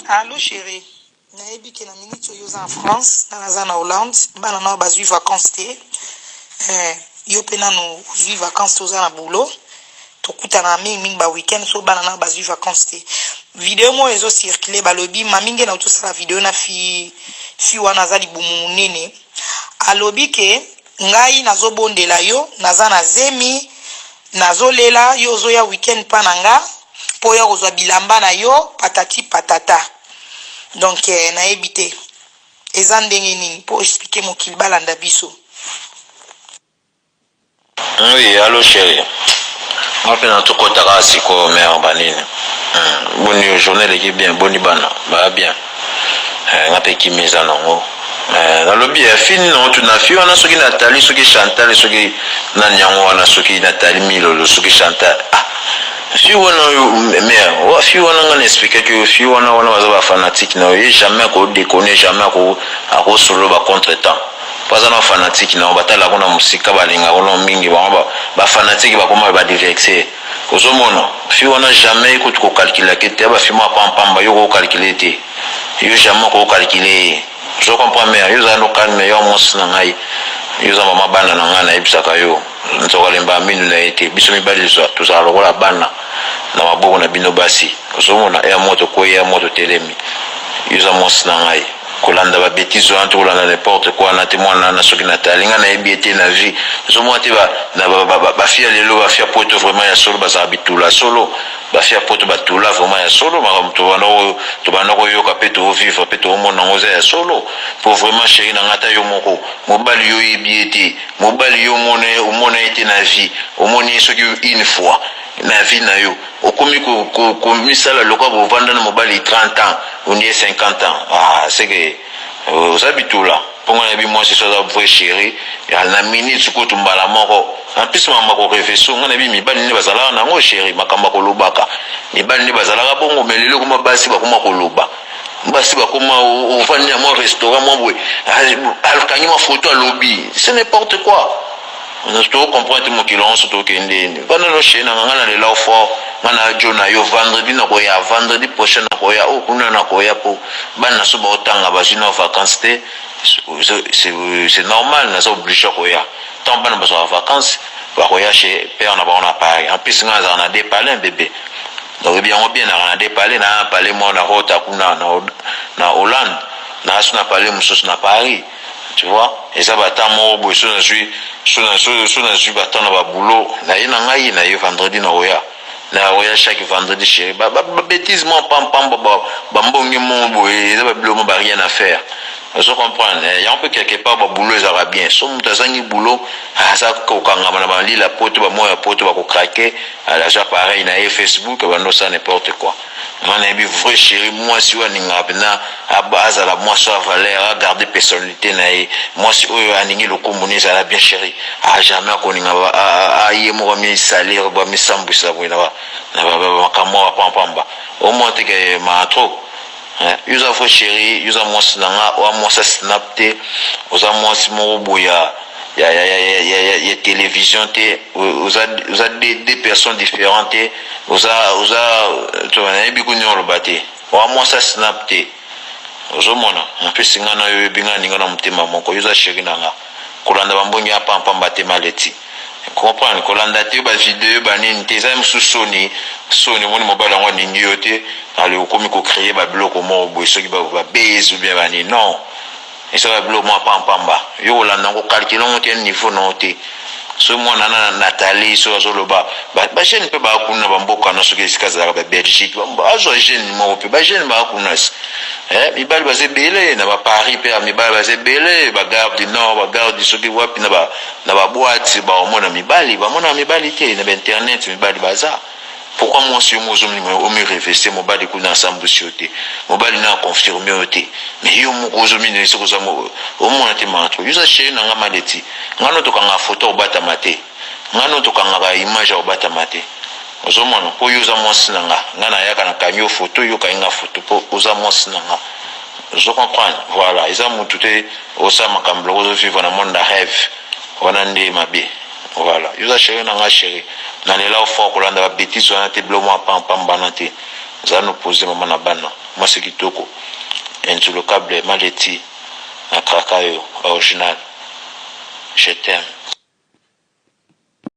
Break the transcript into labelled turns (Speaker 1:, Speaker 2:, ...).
Speaker 1: Allô chérie. Nayebi ke na minute oyo oza en France, naza na Hollande, bana na bazwi vacances te. Yo pe nano ozwi vacances te oza na boulot. Tokutana mingi ba weekend so bana na bazwi vacances te. Video mo ezo circuler balobi maminge na utosala video na fi wana za libumu munene. Alobi ke ngai nazobondela yo, naza na zemi, nazolela yo ozoya weekend pa na nga, po ya kozwa bilamba na yo patati patata. Donc nayebi te eza ndenge nini po expliquer mokili balanda biso.
Speaker 2: Oui, allô chérie. Moi pe na tokotaka siko mère banini. Boni journée leki bien, boni bana, ba bien. Ngape kimeza nango. Na lobby ya fini non tu na fi wana soki Nathalie soki Chantal soki na nyango wana soki Nathalie Milolo soki Chantal. Si wana mère, wa fi wana ngana expliquer que fi wana baza ba fanatique na yo jamais ko déconner jamais ko solo ba contre-temps. Pas un fanatique na batala kona musika balinga kona mingi ba fanatique ba koma ba diverser. Ozomona fi wana jamais ko to calculer que te ba fi ma pamba yo ko calculer te. Yo jamais ko calculer. Je comprends mais yo za no calme yo mos na ngai. Yo za mama bana na ngana ebisaka yo. Nzokalemba minu na ete biso mibali zo tozala lokola bana na maboko na bino basi. Ozomona ya moto ko ya moto telemi. Yo za mos na ngai. Kolanda ba bêtise entre kolanda n'importe quoi na témoin na soki na talinga na ebiete na vie zo moite ba fia lelo ba fia poto vraiment ya solo ba za bitula solo ba fia poto ba tula vraiment ya solo ma to bana ko yoka peto vivre peto mona ngoza ya solo pour vraiment chéri na ngata yo moko mobali yo ebiete mobali yo mona ete na vie o moni soki une fois na vie na yo okomi ko misala lokwa bo vanda na mobali 30 ans on y est 50 ans c'est que aux habitula pour moi moi c'est ça vrai chéri ya na minute suko tumbala moko en plus mama ko refeso ngana bi mibali ne bazala na ngo chéri makamba ko lobaka mibali ne bazala bongo melelo kuma basi ba kuma ko loba basi ba kuma ofanya ya mo restaurant mo boy alkanyi ma photo à lobby c'est n'importe quoi. On a comprendre mon kilon surtout kende bana no shena ngana le lao fort ngana jona yo vendredi na ko ya vendredi prochain na ko ya kuna na ko ya po bana so ba otanga ba jina vacances te c'est normal na so obligé ko ya tant bana ba so vacances ba ko ya chez père na ba on a Paris en plus ngana na dépaler bébé donc bien on bien na dépaler na parler moi na rota kuna na Hollande na suna parler muso na Paris. Tu vois, et ça va tant mon bout sur je bâton na boulot na ina ngai na yo vendredi na oya chaque vendredi chéri ba bêtise mon pam ba mbongi mon bout et ça va bloquer ba rien à faire. Je comprends, il y a un peu quelque part ba boulot ça va bien. So mutazangi boulot ça ko kanga na ba li la pote ba moya pote ba ko craquer à la ja pareil na Facebook ba no ça n'importe quoi. On a vu vrai chéri moi si on ninga bena à base à la moi soit valeur à garder personnalité nae moi si oyo aningi le commune ça la bien chéri à jamais ko ninga a yemo mi salaire ba mi sambusa bwina na ba kamo pamba au moins que ma trop yuza fo chéri yuza moi sinanga o moi ça snapte oza moi si mo boya ya télévision te vous a des personnes différentes vous a tu vas bien qu'on le batte ou moi ça snap te ozomona en plus ngana yo binga ngana mutema moko yuza chéri nanga kolanda bambongi apa pamba te maleti comprendre kolanda te ba vidéo ba nini te za msusoni soni moni mobala ngwa ningi yote ale okomi ko créer ba bloc mo bo soki ba base ou bien ba ni non et ça va bloquer moi pamba yo la nango calculer on tient niveau non te so moi na Nathalie so loba ba jeune pe ba kuna ba mboka na soki sikaza ba Belgique ba zo jeune mo pe ba jeune ba kuna mibali ba zebele na ba Paris pe mibali ba zebele ba Gare du Nord ba Gare du soki wapi na ba boîte ba mona mibali te na internet mibali baza. Pourquoi moi si moi au me réfléchir mon bali kuna ensemble société mon bali na confirmer oté mais yo mo kozomi ne se kozamo au moins te mantro yo za chéri nanga maleti ngano to kanga photo obata mate ngano to kanga ba image obata mate ozomona po yo za mwasi nanga ngana yaka na kamio photo yo kainga photo po oza mwasi nanga je comprends voilà ils ont tout au sa makamblo ozo vivre na monde rêve wana ndi mabe. Voilà, yo za chéri nanga chéri na lela fort kolanda ba bêtise wana te blomo pam banate Zano posé maman na bana. Moi c'est kitoko. Into le câble maleti. Un krakayo original. Je t'aime.